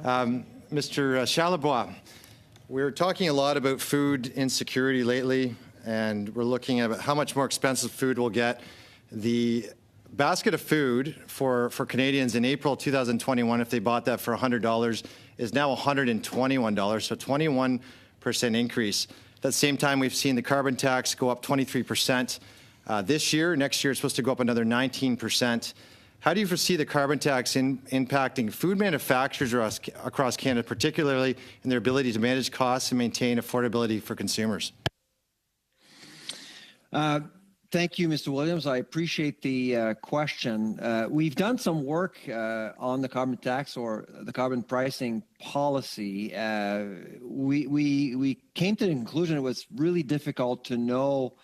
Mr. Charlebois, we're talking a lot about food insecurity lately, and we're looking at how much more expensive food will get. The basket of food for Canadians in April 2021, if they bought that for $100, is now $121, so 21% increase. At the same time, we've seen the carbon tax go up 23% this year. Next year, it's supposed to go up another 19%. How do you foresee the carbon tax impacting food manufacturers across Canada, particularly in their ability to manage costs and maintain affordability for consumers? Thank you, Mr. Williams. I appreciate the question. We've done some work on the carbon tax or the carbon pricing policy. We came to the conclusion it was really difficult to know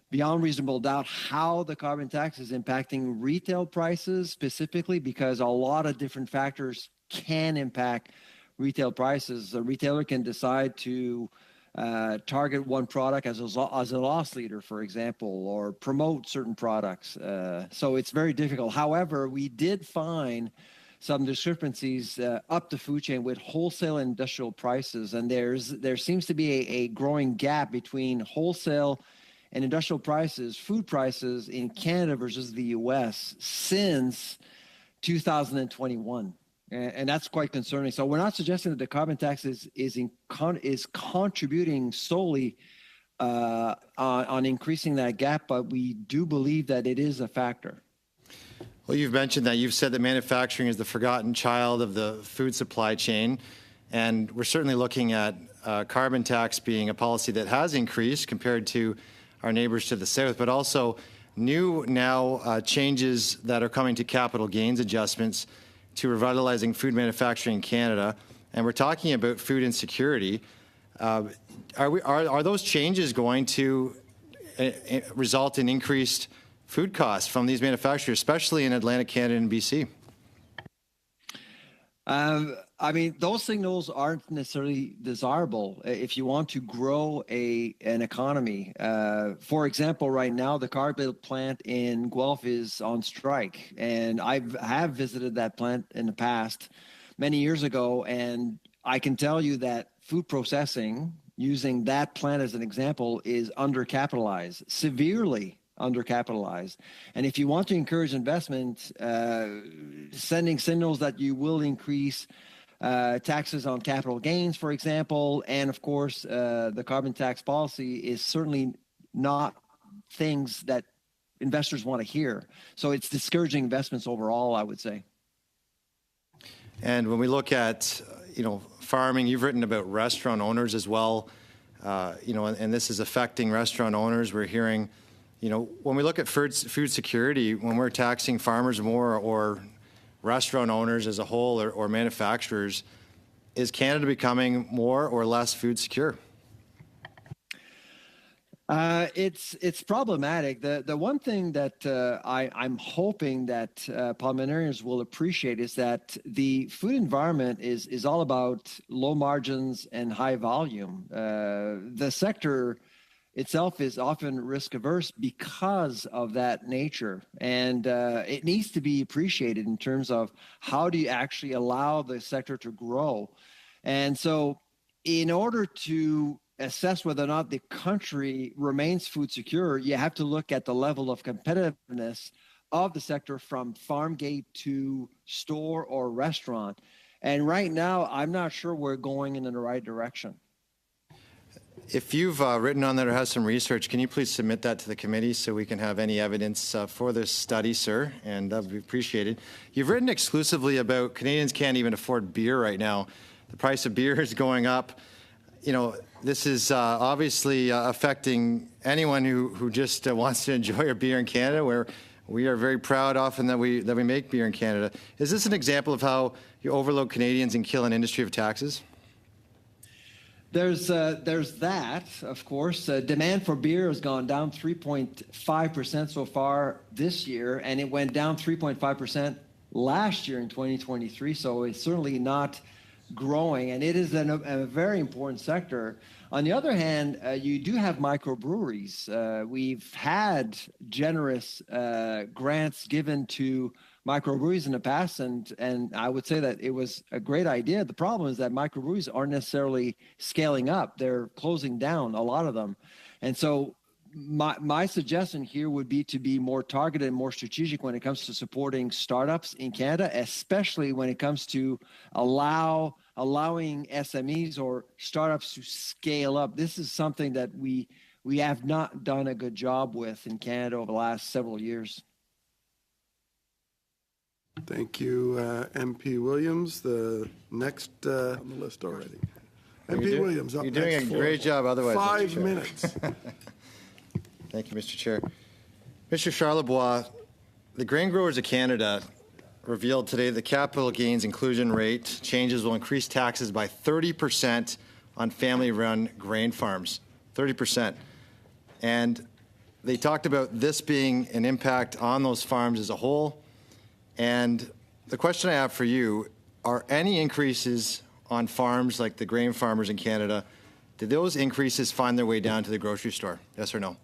beyond reasonable doubt how the carbon tax is impacting retail prices specifically, because a lot of different factors can impact retail prices. A retailer can decide to target one product as a loss leader, for example, or promote certain products. So it's very difficult. However, we did find some discrepancies up the food chain with wholesale and industrial prices, and there seems to be a growing gap between wholesale and industrial prices, food prices in Canada versus the U.S. since 2021. And that's quite concerning. So we're not suggesting that the carbon tax is contributing solely on increasing that gap, but we do believe that it is a factor. Well, you've mentioned that. You've said that manufacturing is the forgotten child of the food supply chain, and we're certainly looking at carbon tax being a policy that has increased compared to our neighbors to the south, but also new now changes that are coming to capital gains adjustments to revitalizing food manufacturing in Canada. And we're talking about food insecurity. Are those changes going to result in increased food costs from these manufacturers, especially in Atlantic Canada and BC? I mean, those signals aren't necessarily desirable if you want to grow an economy. For example, right now, the Cargill plant in Guelph is on strike. And I have visited that plant in the past many years ago. And I can tell you that food processing, using that plant as an example, is undercapitalized, severely undercapitalized. And if you want to encourage investment, sending signals that you will increase taxes on capital gains, for example, and of course, the carbon tax policy is certainly not things that investors want to hear. So it's discouraging investments overall, I would say. And when we look at, farming, you've written about restaurant owners as well, and this is affecting restaurant owners. We're hearing, when we look at food security, when we're taxing farmers more or restaurant owners as a whole or manufacturers, is Canada becoming more or less food secure? It's problematic. The one thing that I'm hoping that parliamentarians will appreciate is that the food environment is all about low margins and high volume. The sector itself is often risk averse because of that nature. And it needs to be appreciated in terms of how do you actually allow the sector to grow. And so in order to assess whether or not the country remains food secure, you have to look at the level of competitiveness of the sector from farm gate to store or restaurant. And right now, I'm not sure we're going in the right direction. If you've written on that or have some research, can you please submit that to the committee so we can have any evidence for this study, sir? And that would be appreciated. You've written exclusively about Canadians can't even afford beer right now. The price of beer is going up. This is obviously affecting anyone who just wants to enjoy a beer in Canada, where we are very proud often that we make beer in Canada. Is this an example of how you overload Canadians and kill an industry of taxes? There's that, of course. Demand for beer has gone down 3.5% so far this year, and it went down 3.5% last year in 2023. So it's certainly not growing, and it is a very important sector. On the other hand, you do have microbreweries. We've had generous grants given to microbreweries in the past, and I would say that it was a great idea. The problem is that microbreweries aren't necessarily scaling up; they're closing down, a lot of them, and so my suggestion here would be to be more targeted and more strategic when it comes to supporting startups in Canada, especially when it comes to allowing SMEs or startups to scale up. This is something that we have not done a good job with in Canada over the last several years. Thank you, MP Williams. The next on the list already. MP Williams, up you're doing next a great job otherwise, Mr. 5 Chair. minutes. Thank you, Mr. Chair. Mr. Charlebois, the Grain Growers of Canada revealed today the capital gains inclusion rate changes will increase taxes by 30% on family-run grain farms, 30%. And they talked about this being an impact on those farms as a whole. And the question I have for you, are any increases on farms like the grain farmers in Canada, did those increases find their way down to the grocery store? Yes or no?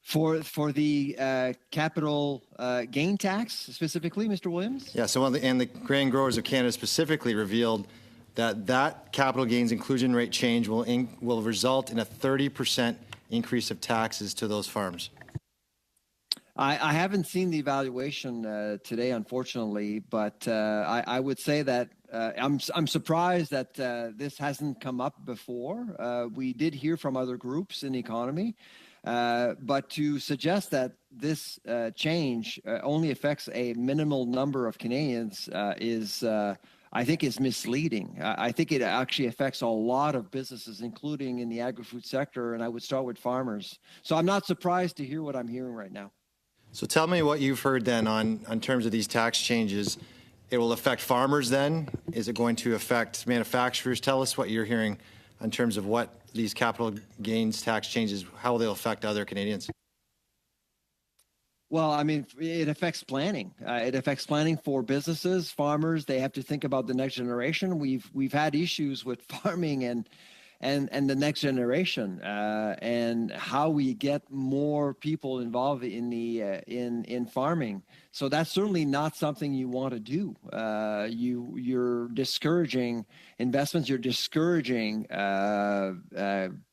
For the capital gain tax specifically, Mr. Williams? Yeah, so and the Grain Growers of Canada specifically revealed that capital gains inclusion rate change will result in a 30% increase of taxes to those farms. I haven't seen the evaluation today, unfortunately, but I would say that I'm surprised that this hasn't come up before. We did hear from other groups in the economy, but to suggest that this change only affects a minimal number of Canadians I think is misleading. I think it actually affects a lot of businesses, including in the agri-food sector, and I would start with farmers. So I'm not surprised to hear what I'm hearing right now. So tell me what you've heard then on terms of these tax changes. It will affect farmers then? Is it going to affect manufacturers? Tell us what you're hearing in terms of what these capital gains tax changes, how they'll affect other Canadians. Well, I mean, it affects planning. It affects planning for businesses, farmers. They have to think about the next generation. We've had issues with farming and the next generation and how we get more people involved in the in farming. So that's certainly not something you want to do. You're discouraging investments. You're discouraging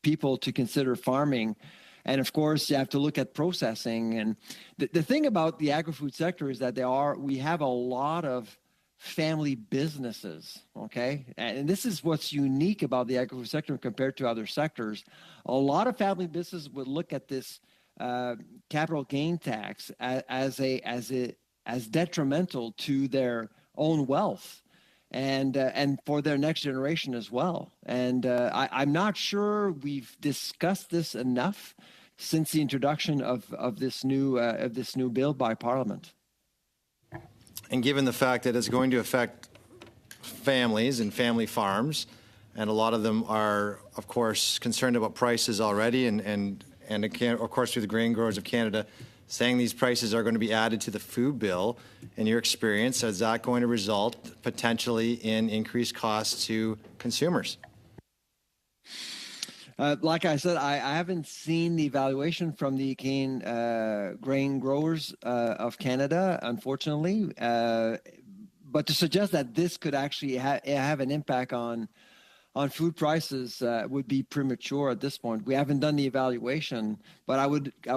people to consider farming. And of course, you have to look at processing. And the thing about the agri-food sector is that we have a lot of family businesses, okay? And this is what's unique about the agri-food sector compared to other sectors. A lot of family businesses would look at this capital gain tax as detrimental to their own wealth and for their next generation as well. And I'm not sure we've discussed this enough since the introduction of this new bill by Parliament. And given the fact that it's going to affect families and family farms, and a lot of them are, of course, concerned about prices already, and of course, through the Grain Growers of Canada, saying these prices are going to be added to the food bill. In your experience, is that going to result potentially in increased costs to consumers? Like I said, I haven't seen the evaluation from the Grain Growers of Canada, unfortunately. But to suggest that this could actually have an impact on food prices would be premature at this point. We haven't done the evaluation, but I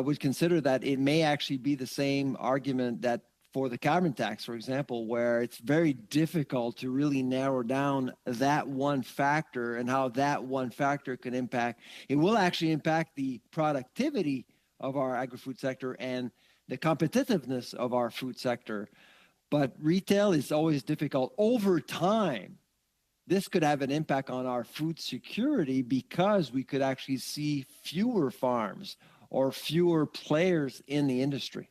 would consider that it may actually be the same argument that for the carbon tax, for example, where it's very difficult to really narrow down that one factor and how that one factor could impact. It will actually impact the productivity of our agri-food sector and the competitiveness of our food sector. But retail is always difficult. Over time, this could have an impact on our food security because we could actually see fewer farms or fewer players in the industry.